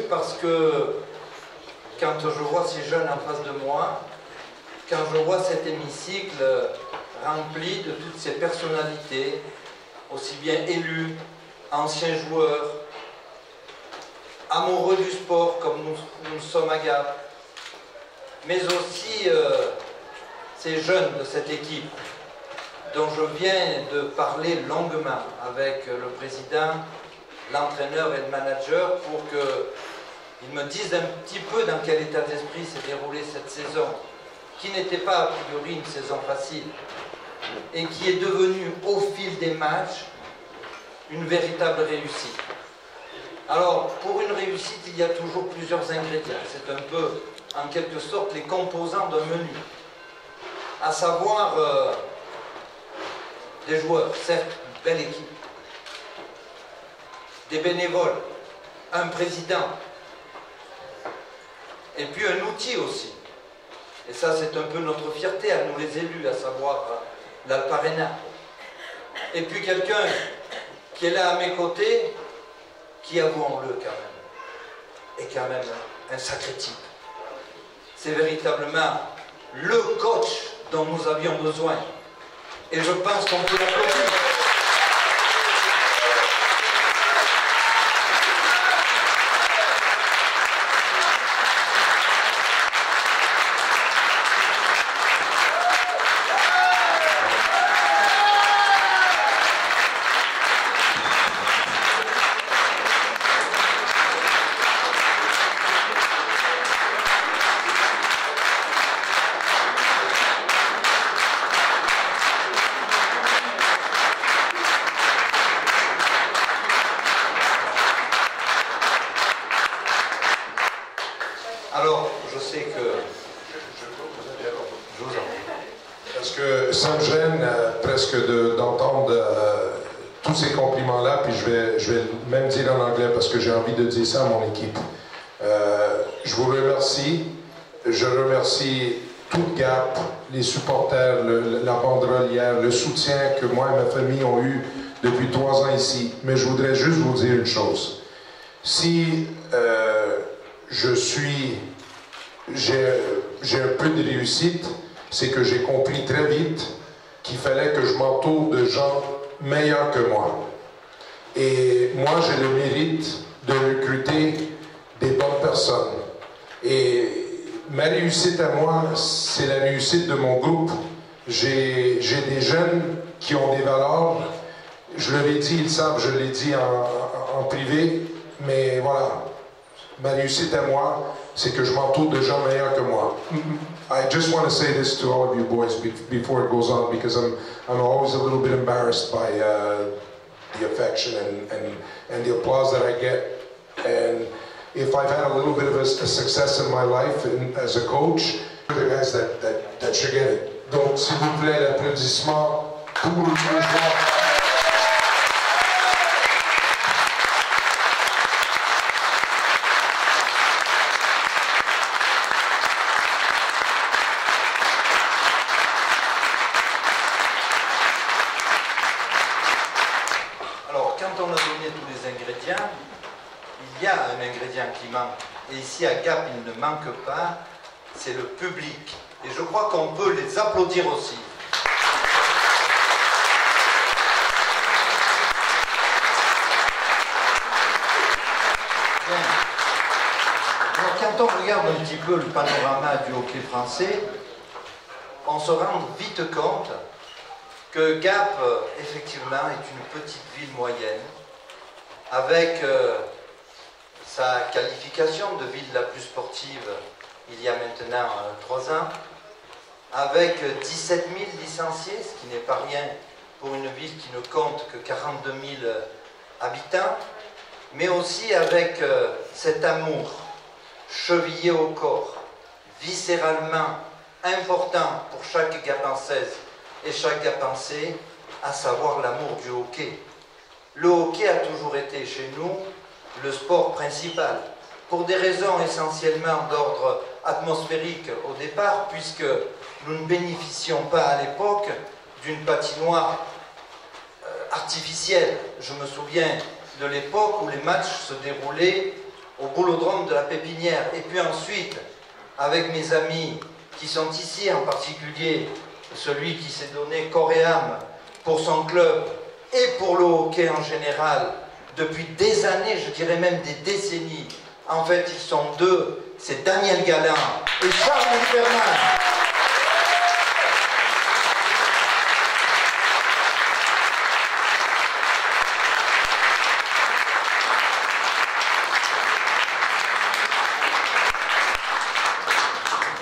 parce que quand je vois ces jeunes en face de moi, quand je vois cet hémicycle rempli de toutes ces personnalités, aussi bien élus, anciens joueurs, amoureux du sport comme nous sommes à Gap, mais aussi ces jeunes de cette équipe dont je viens de parler longuement avec le président, l'entraîneur et le manager pour qu'ils me disent un petit peu dans quel état d'esprit s'est déroulée cette saison, qui n'était pas a priori une saison facile et qui est devenue au fil des matchs une véritable réussite. Alors, pour une réussite, il y a toujours plusieurs ingrédients. C'est un peu, en quelque sorte, les composants d'un menu. À savoir, des joueurs, certes, une belle équipe, des bénévoles, un président, et puis un outil aussi. Et ça, c'est un peu notre fierté à nous les élus, à savoir l'Alparena. Et puis quelqu'un qui est là à mes côtés, qui, avouons-le quand même, est quand même un sacré type. C'est véritablement le coach dont nous avions besoin. Et je pense qu'on peut l'applaudir. Alors, je sais que... Je vous en prie. Parce que ça me gêne presque d'entendre tous ces compliments-là, puis je vais même dire en anglais parce que j'ai envie de dire ça à mon équipe. Je vous remercie. Je remercie tout Gap, les supporters, la banderolière, le soutien que moi et ma famille ont eu depuis 3 ans ici. Mais je voudrais juste vous dire une chose. Si j'ai un peu de réussite, c'est que j'ai compris très vite qu'il fallait que je m'entoure de gens meilleurs que moi. Et moi, j'ai le mérite de recruter des bonnes personnes. Et ma réussite à moi, c'est la réussite de mon groupe. J'ai des jeunes qui ont des valeurs. Je leur ai dit, ils savent, je l'ai dit en privé, mais voilà. Ma réussite à moi, c'est que je m'entoure de gens meilleurs que moi. I just want to say this to all of you boys before it goes on, because I'm always a little bit embarrassed by the affection and the applause that I get. And if I've had a little bit of a success in my life as a coach, the guys that should get it. Donc, s'il vous plaît, l'applaudissement pour les joueurs. Il y a un ingrédient qui manque, et ici à Gap il ne manque pas, c'est le public. Et je crois qu'on peut les applaudir aussi. Bien. Alors, quand on regarde un petit peu le panorama du hockey français, on se rend vite compte que Gap, effectivement, est une petite ville moyenne, avec sa qualification de ville la plus sportive il y a maintenant 3 ans, avec 17 000 licenciés, ce qui n'est pas rien pour une ville qui ne compte que 42 000 habitants, mais aussi avec cet amour chevillé au corps, viscéralement important pour chaque Gapençaise et chaque Gapençais, à savoir l'amour du hockey. Le hockey a toujours été chez nous le sport principal, pour des raisons essentiellement d'ordre atmosphérique au départ, puisque nous ne bénéficions pas à l'époque d'une patinoire artificielle. Je me souviens de l'époque où les matchs se déroulaient au boulodrome de la Pépinière, et puis ensuite, avec mes amis qui sont ici, en particulier celui qui s'est donné corps et âme pour son club et pour le hockey en général, depuis des années, je dirais même des décennies. En fait, ils sont deux, c'est Daniel Galland et Charles Lieberman.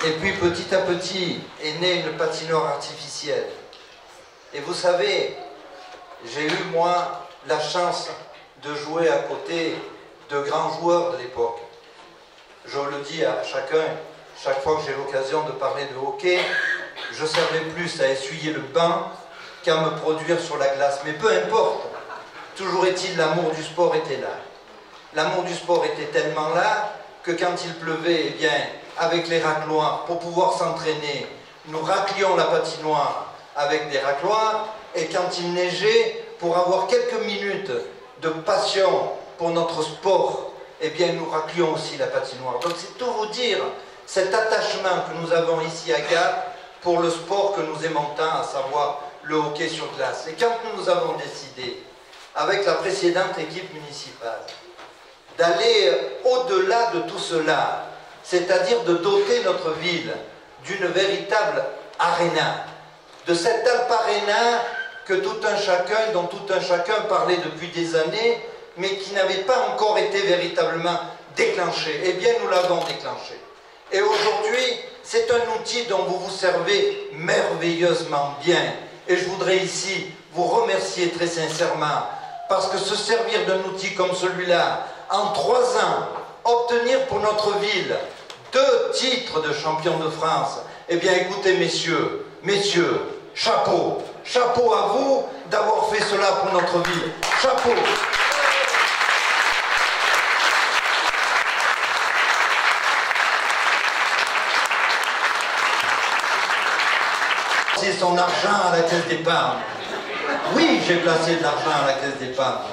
Et puis petit à petit est née une patinoire artificielle. Et vous savez, j'ai eu moi la chance de jouer à côté de grands joueurs de l'époque. Je le dis à chacun, chaque fois que j'ai l'occasion de parler de hockey, je servais plus à essuyer le banc qu'à me produire sur la glace. Mais peu importe, toujours est-il, l'amour du sport était là. L'amour du sport était tellement là que quand il pleuvait, eh bien, avec les racloirs, pour pouvoir s'entraîner, nous raclions la patinoire avec des racloirs, et quand il neigeait, pour avoir quelques minutes de passion pour notre sport, eh bien, nous raclions aussi la patinoire. Donc c'est tout vous dire, cet attachement que nous avons ici à Gap pour le sport que nous aimons tant, à savoir le hockey sur glace. Et quand nous avons décidé, avec la précédente équipe municipale, d'aller au-delà de tout cela, c'est-à-dire de doter notre ville d'une véritable aréna, de cette Alp Arena que tout un chacun, dont tout un chacun parlait depuis des années, mais qui n'avait pas encore été véritablement déclenché. Eh bien, nous l'avons déclenché. Et aujourd'hui, c'est un outil dont vous vous servez merveilleusement bien. Et je voudrais ici vous remercier très sincèrement, parce que se servir d'un outil comme celui-là, en 3 ans, obtenir pour notre ville 2 titres de champion de France, eh bien écoutez messieurs, chapeau, chapeau à vous d'avoir fait cela pour notre ville, chapeau. C'est son argent à la caisse d'épargne. Oui, j'ai placé de l'argent à la caisse d'épargne.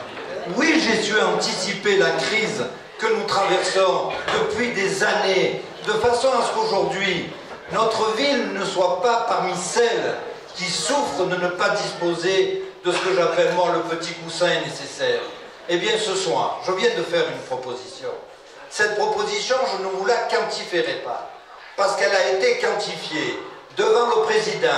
Oui, j'ai su anticiper la crise que nous traversons depuis des années, de façon à ce qu'aujourd'hui, notre ville ne soit pas parmi celles qui souffrent de ne pas disposer de ce que j'appelle moi le petit coussin nécessaire. Eh bien ce soir, je viens de faire une proposition. Cette proposition, je ne vous la quantifierai pas, parce qu'elle a été quantifiée devant le président,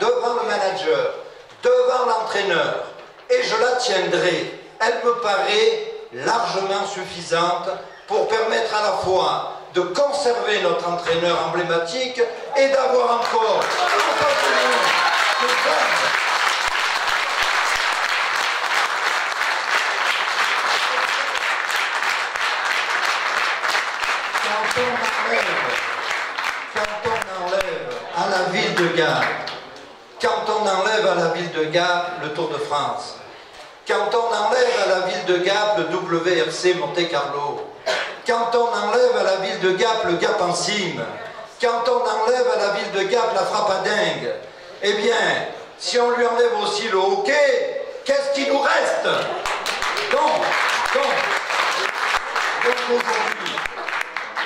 devant le manager, devant l'entraîneur, et je la tiendrai. Elle me paraît largement suffisante pour permettre à la fois de conserver notre entraîneur emblématique et d'avoir encore quand on enlève à la ville de Gap, quand on enlève à la ville de Gap le Tour de France, quand on enlève à la ville de Gap le WRC Monte Carlo, quand on enlève à la ville de Gap le Gap en cime, quand on enlève à la ville de Gap la frappe à dingue, eh bien, si on lui enlève aussi le hockey, qu'est-ce qui nous reste? Donc aujourd'hui,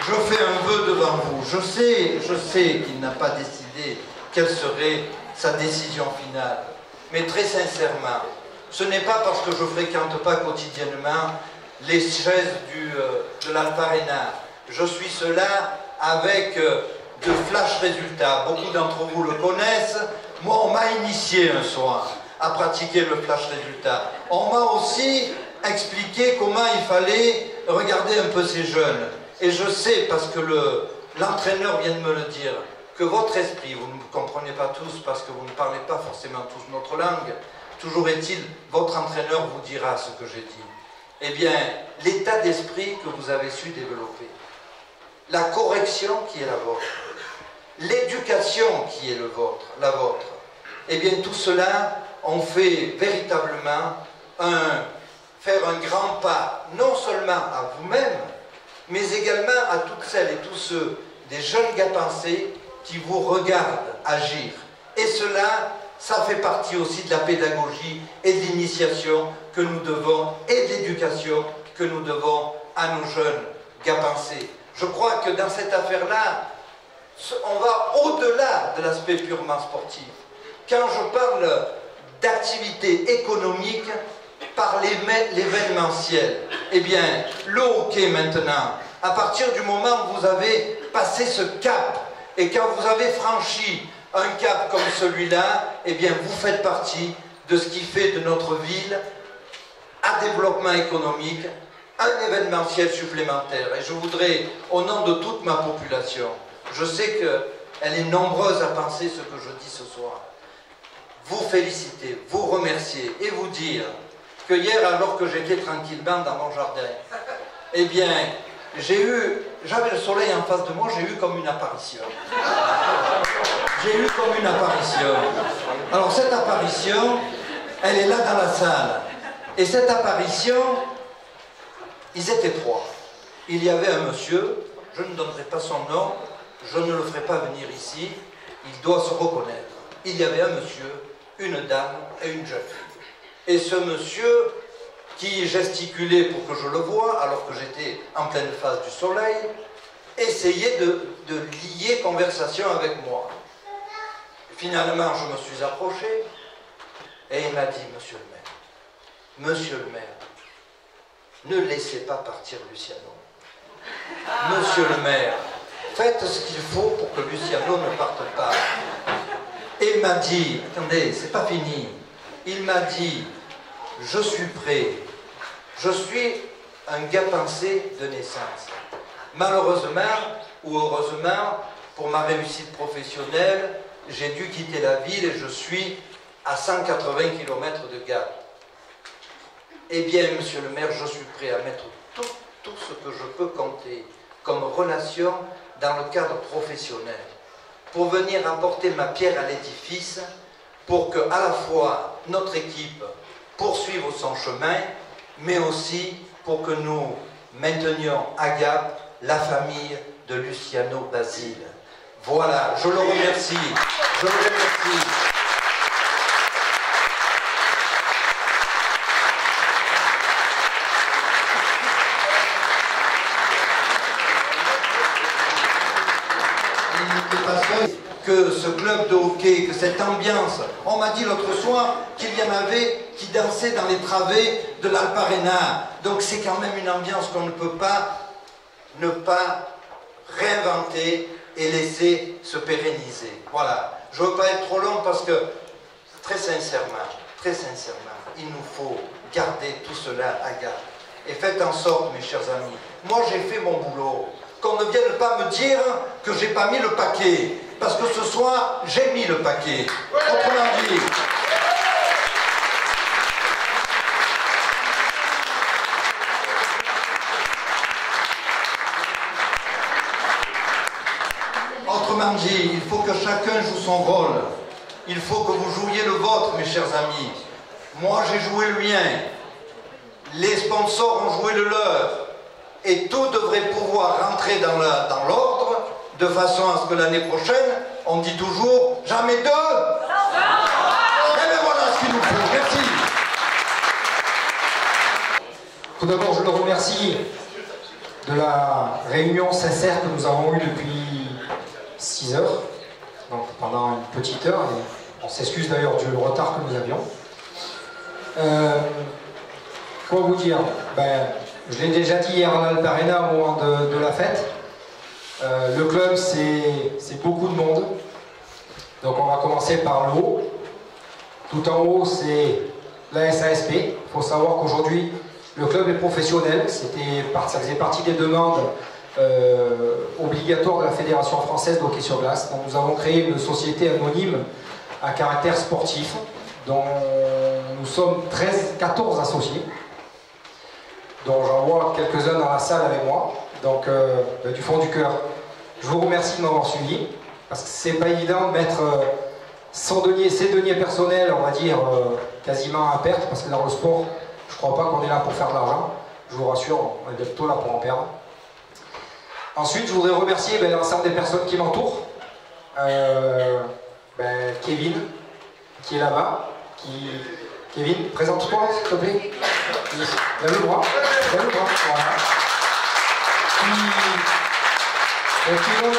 je fais un vœu devant vous. Je sais qu'il n'a pas décidé quelle serait sa décision finale, mais très sincèrement, ce n'est pas parce que je ne fréquente pas quotidiennement les chaises de l'Alp Arena. Je suis cela avec de flash résultats. Beaucoup d'entre vous le connaissent. Moi, on m'a initié un soir à pratiquer le flash résultat. On m'a aussi expliqué comment il fallait regarder un peu ces jeunes. Et je sais, parce que l'entraîneur vient de me le dire, que votre esprit, vous ne comprenez pas tous parce que vous ne parlez pas forcément tous notre langue, toujours est-il, votre entraîneur vous dira ce que j'ai dit. Eh bien, l'état d'esprit que vous avez su développer, la correction qui est la vôtre, l'éducation qui est la vôtre, eh bien tout cela, on fait véritablement faire un grand pas, non seulement à vous-même, mais également à toutes celles et tous ceux, des jeunes Gapençais qui vous regardent agir. Et cela, ça fait partie aussi de la pédagogie et de l'initiation que nous devons, et de l'éducation que nous devons à nos jeunes Gapensé. Je crois que dans cette affaire-là, on va au-delà de l'aspect purement sportif. Quand je parle d'activité économique par l'événementiel, eh bien, le hockey maintenant, à partir du moment où vous avez passé ce cap, et quand vous avez franchi un cap comme celui-là, eh bien, vous faites partie de ce qui fait de notre ville un développement économique, un événementiel supplémentaire. Et je voudrais, au nom de toute ma population, je sais qu'elle est nombreuse à penser ce que je dis ce soir, vous féliciter, vous remercier et vous dire que hier, alors que j'étais tranquillement dans mon jardin, eh bien, j'avais le soleil en face de moi, j'ai eu comme une apparition. J'ai eu comme une apparition. Alors cette apparition, elle est là dans la salle. Et cette apparition, ils étaient trois. Il y avait un monsieur, je ne donnerai pas son nom, je ne le ferai pas venir ici, il doit se reconnaître. Il y avait un monsieur, une dame et une jeune fille. Et ce monsieur, qui gesticulait pour que je le voie, alors que j'étais en pleine face du soleil, essayait de lier conversation avec moi. Finalement, je me suis approché, et il m'a dit, monsieur le maire, ne laissez pas partir Luciano. Monsieur le maire, faites ce qu'il faut pour que Luciano ne parte pas. Et il m'a dit, attendez, c'est pas fini. Il m'a dit, je suis prêt. Je suis un Gapensé de naissance. Malheureusement, ou heureusement, pour ma réussite professionnelle, j'ai dû quitter la ville et je suis à 180 km de Gap. Eh bien, monsieur le maire, je suis prêt à mettre tout ce que je peux compter comme relation dans le cadre professionnel pour venir apporter ma pierre à l'édifice pour que, à la fois, notre équipe poursuive son chemin, mais aussi pour que nous maintenions à Gap la famille de Luciano Basile. Voilà, je le remercie. Je le remercie. Que ce club de hockey, que cette ambiance, on m'a dit l'autre soir qu'il y en avait qui dansaient dans les travées de l'Alparena. Donc c'est quand même une ambiance qu'on ne peut pas ne pas réinventer et laisser se pérenniser. Voilà. Je ne veux pas être trop long parce que, très sincèrement, il nous faut garder tout cela à Gap. Et faites en sorte, mes chers amis, moi j'ai fait mon boulot. Qu'on ne vienne pas me dire que j'ai pas mis le paquet. Parce que ce soir, j'ai mis le paquet. Autrement dit. Autrement dit, il faut que chacun joue son rôle. Il faut que vous jouiez le vôtre, mes chers amis. Moi, j'ai joué le mien. Les sponsors ont joué le leur. Et tout devrait pouvoir rentrer dans l'ordre, de façon à ce que l'année prochaine, on dit toujours, jamais deux. Et bien voilà ce qu'il nous faut. Merci. Tout d'abord, je le remercie de la réunion sincère que nous avons eue depuis 6 heures, donc pendant une petite heure, et on s'excuse d'ailleurs du retard que nous avions. Quoi vous dire? Je l'ai déjà dit hier à l'Alparena au moment de la fête. Le club, c'est beaucoup de monde. Donc on va commencer par le haut. Tout en haut, c'est la SASP. Il faut savoir qu'aujourd'hui, le club est professionnel. Ça faisait partie des demandes obligatoires de la Fédération française de hockey sur glace. Donc nous avons créé une société anonyme à caractère sportif, dont nous sommes 14 associés, dont j'en vois quelques-uns dans la salle avec moi, donc du fond du cœur. Je vous remercie de m'avoir suivi, parce que c'est pas évident de mettre ses deniers personnels, on va dire, quasiment à perte, parce que dans le sport, je crois pas qu'on est là pour faire de l'argent, je vous rassure, on est plutôt là pour en perdre. Ensuite, je voudrais remercier l'ensemble des personnes qui m'entourent, Kevin, qui est là-bas, Kevin, présente-toi, s'il te plaît. Lève le bras, voilà.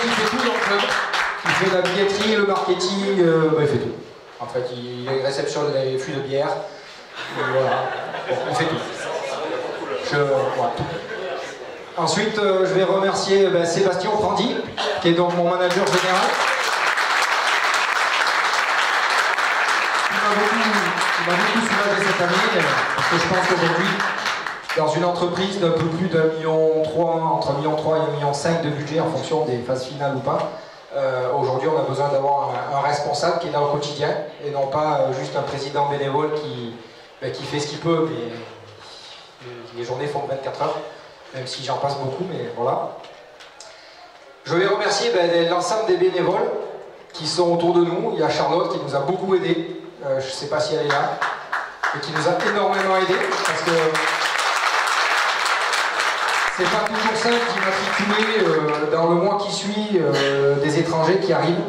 qui fait tout dans le club, il fait la billetterie, le marketing, il fait tout. En fait, il réceptionne les flux de bière, voilà, bon, il fait tout. Voilà, tout. Ensuite, je vais remercier Sébastien Prandi, qui est donc mon manager général. Il m'a beaucoup soulagé cette année, parce que je pense qu'aujourd'hui, dans une entreprise d'un peu plus d'1,3 million, entre 1,3 million et 1,5 million de budget en fonction des phases finales ou pas, aujourd'hui on a besoin d'avoir un responsable qui est là au quotidien et non pas juste un président bénévole qui fait ce qu'il peut, mais les journées font 24 heures, même si j'en passe beaucoup, mais voilà. Je vais remercier l'ensemble des bénévoles qui sont autour de nous. Il y a Charlotte qui nous a beaucoup aidés, je ne sais pas si elle est là, mais qui nous a énormément aidés, parce que c'est pas toujours simple d'immatriculer dans le mois qui suit des étrangers qui arrivent,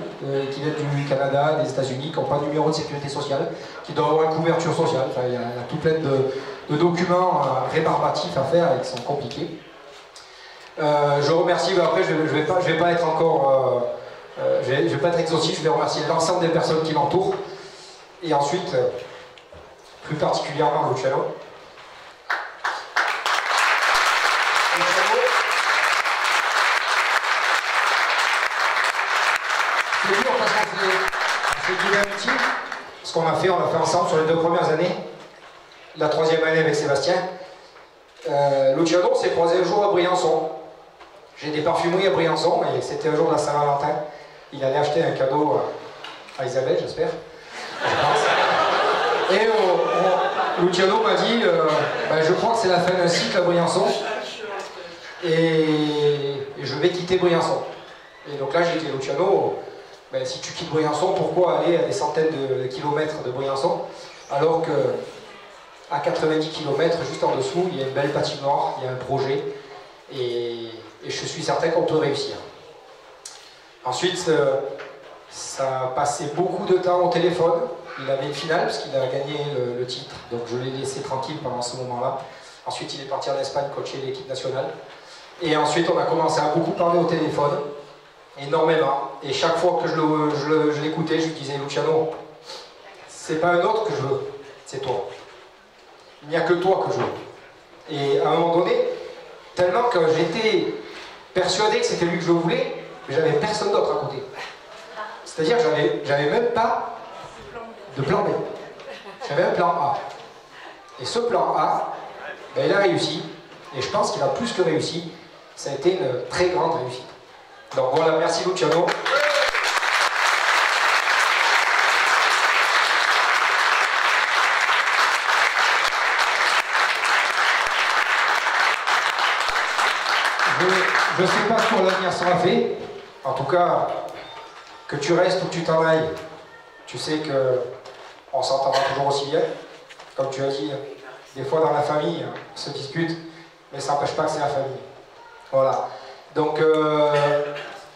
qui viennent du Canada, des États-Unis, qui n'ont pas de numéro de sécurité sociale, qui doivent avoir une couverture sociale. Enfin, il y a tout plein de documents rébarbatifs à faire et qui sont compliqués. Je remercie, après je vais pas être encore, je vais pas être exhaustif, je vais remercier l'ensemble des personnes qui m'entourent. Et ensuite, plus particulièrement Luciano. C'est dur parce qu'on fait du amitié. Ce qu'on a fait, on l'a fait ensemble sur les 2 premières années. La 3e année avec Sébastien. Luciano s'est croisé un jour à Briançon. J'ai des parfumeries à Briançon et c'était un jour de la Saint-Valentin. Il allait acheter un cadeau à Isabelle, j'espère. Et Luciano m'a dit je crois que c'est la fin d'un cycle à Briançon et je vais quitter Briançon. Et donc là j'ai dit Luciano, si tu quittes Briançon, pourquoi aller à des centaines de kilomètres de Briançon alors que à 90 km juste en dessous il y a une belle patinoire, il y a un projet et je suis certain qu'on peut réussir. Ensuite ça a passé beaucoup de temps au téléphone. Il avait une finale parce qu'il a gagné le titre, donc je l'ai laissé tranquille pendant ce moment-là. Ensuite, il est parti en Espagne coacher l'équipe nationale. Et ensuite, on a commencé à beaucoup parler au téléphone, énormément. Et chaque fois que je l'écoutais, je lui disais Luciano, c'est pas un autre que je veux, c'est toi. Il n'y a que toi que je veux. Et à un moment donné, tellement que j'étais persuadé que c'était lui que je voulais, mais j'avais personne d'autre à côté. C'est-à-dire que j'avais même pas de plan B. J'avais un plan A. Et ce plan A, il a réussi. Et je pense qu'il a plus que réussi. Ça a été une très grande réussite. Donc voilà, merci Luciano. Je ne sais pas ce que l'avenir sera fait. En tout cas, que tu restes ou que tu t'en ailles, tu sais que on s'entendra toujours aussi bien. Comme tu as dit, des fois dans la famille, on se dispute, mais ça n'empêche pas que c'est la famille. Voilà. Donc,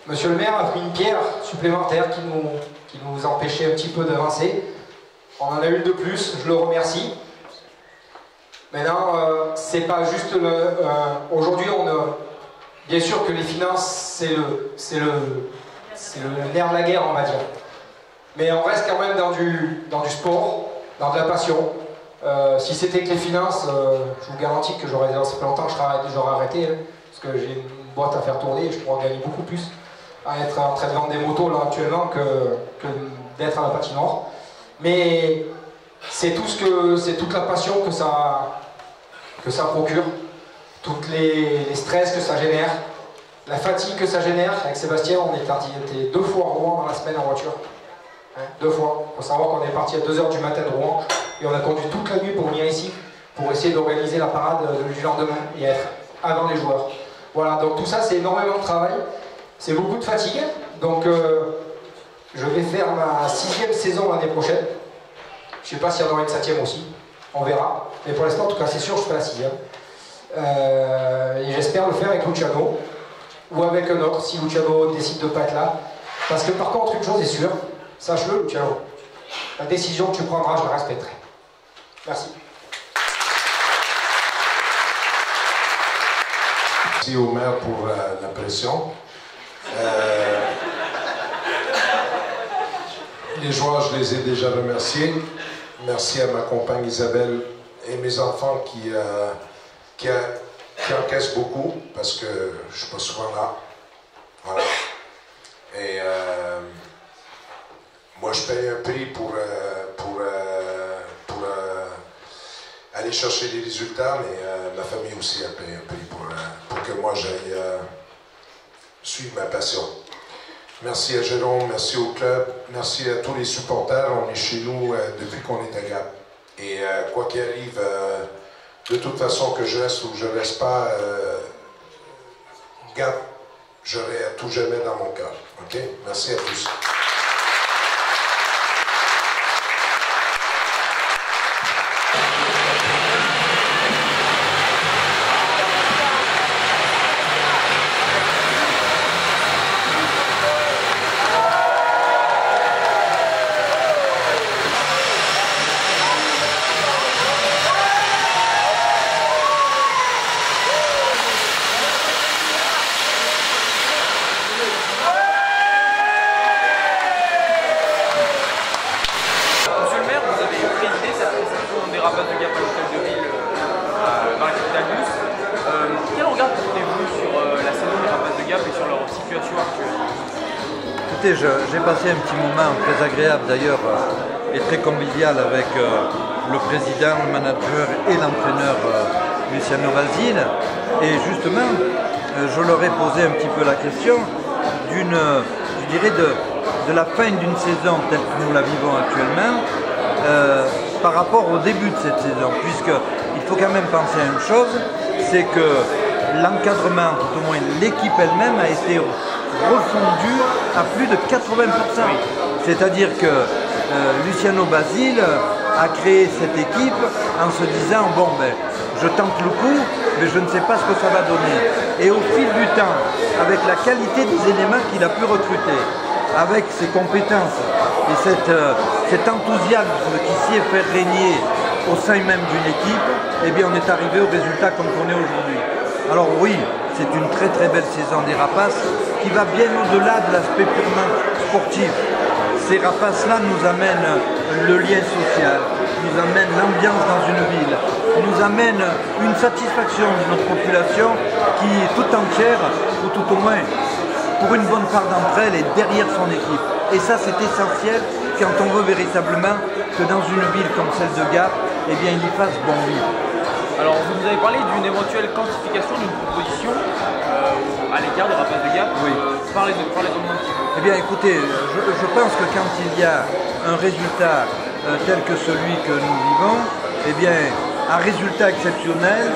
monsieur le maire a pris une pierre supplémentaire qui nous empêchait un petit peu d'avancer. On en a une de plus, je le remercie. Maintenant, c'est pas juste aujourd'hui, bien sûr que les finances, c'est le nerf de la guerre, on va dire. Mais on reste quand même dans du sport, dans de la passion. Si c'était que les finances, je vous garantis que ça fait longtemps que j'aurais arrêté, hein, parce que j'ai une boîte à faire tourner et je pourrais en gagner beaucoup plus à être en train de vendre des motos là actuellement que d'être à la patinoire. Mais c'est toute la passion que ça procure, tous les stress que ça génère, la fatigue que ça génère. Avec Sébastien, on était 2 fois en Rouen dans la semaine en voiture. 2 fois. Il faut savoir qu'on est parti à 2 h du matin de Rouen et on a conduit toute la nuit pour venir ici pour essayer d'organiser la parade du lendemain et être avant les joueurs. Voilà, donc tout ça c'est énormément de travail, c'est beaucoup de fatigue. Donc je vais faire ma 6e saison l'année prochaine. Je ne sais pas s'il y en aura une 7e aussi, on verra. Mais pour l'instant, en tout cas, c'est sûr, je ferai la 6e. Et j'espère le faire avec Luciano ou avec un autre si Luciano décide de ne pas être là. Parce que par contre, une chose est sûre, sache-le, Luciano, la décision que tu prendras, je la respecterai. Merci. merci au maire pour la pression. Les joueurs, je les ai déjà remerciés. Merci à ma compagne Isabelle et mes enfants qui encaissent beaucoup parce que je ne suis pas souvent là. Voilà. Et moi, je paye un prix pour aller chercher les résultats, mais ma famille aussi a payé un prix pour que moi j'aille suivre ma passion. Merci à Jérôme, merci au club, merci à tous les supporters. On est chez nous depuis qu'on est à Gap. Et quoi qu'il arrive, de toute façon que je reste ou que je ne reste pas, Gap, j'aurai à tout jamais dans mon cœur. OK? Merci à tous. J'ai passé un petit moment très agréable d'ailleurs et très convivial avec le président, le manager et l'entraîneur Luciano Basile. Et justement, je leur ai posé un petit peu la question je dirais de la fin d'une saison telle que nous la vivons actuellement par rapport au début de cette saison. Puisqu'il faut quand même penser à une chose, c'est que l'encadrement, tout au moins l'équipe elle-même, a été refondu à plus de 80%. C'est-à-dire que Luciano Basile a créé cette équipe en se disant bon ben je tente le coup mais je ne sais pas ce que ça va donner. Et au fil du temps, avec la qualité des éléments qu'il a pu recruter, avec ses compétences et cet enthousiasme qui s'y est fait régner au sein même d'une équipe, eh bien on est arrivé au résultat comme on est aujourd'hui. Alors oui, c'est une très très belle saison des Rapaces qui va bien au-delà de l'aspect purement sportif. Ces Rapaces-là nous amènent le lien social, nous amènent l'ambiance dans une ville, nous amènent une satisfaction de notre population qui est tout entière, ou tout au moins pour une bonne part d'entre elles, est derrière son équipe. Et ça c'est essentiel quand on veut véritablement que dans une ville comme celle de Gap, eh bien il y fasse bon vivre. Alors, vous nous avez parlé d'une éventuelle quantification d'une proposition à l'égard des Rapaces de Gap. Oui. Parlez-nous un petit peu. Eh bien, écoutez, je pense que quand il y a un résultat tel que celui que nous vivons, eh bien, un résultat exceptionnel,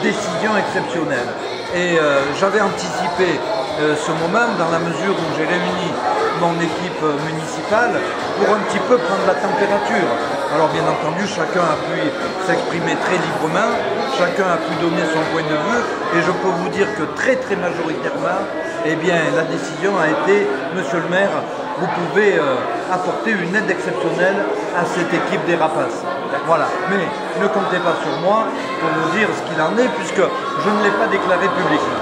décision exceptionnelle. Et j'avais anticipé ce moment dans la mesure où j'ai réuni mon équipe municipale pour un petit peu prendre la température. Alors bien entendu, chacun a pu s'exprimer très librement, chacun a pu donner son point de vue, et je peux vous dire que très majoritairement, eh bien la décision a été, monsieur le maire, vous pouvez apporter une aide exceptionnelle à cette équipe des Rapaces. Voilà, mais ne comptez pas sur moi pour vous dire ce qu'il en est, puisque je ne l'ai pas déclaré publiquement.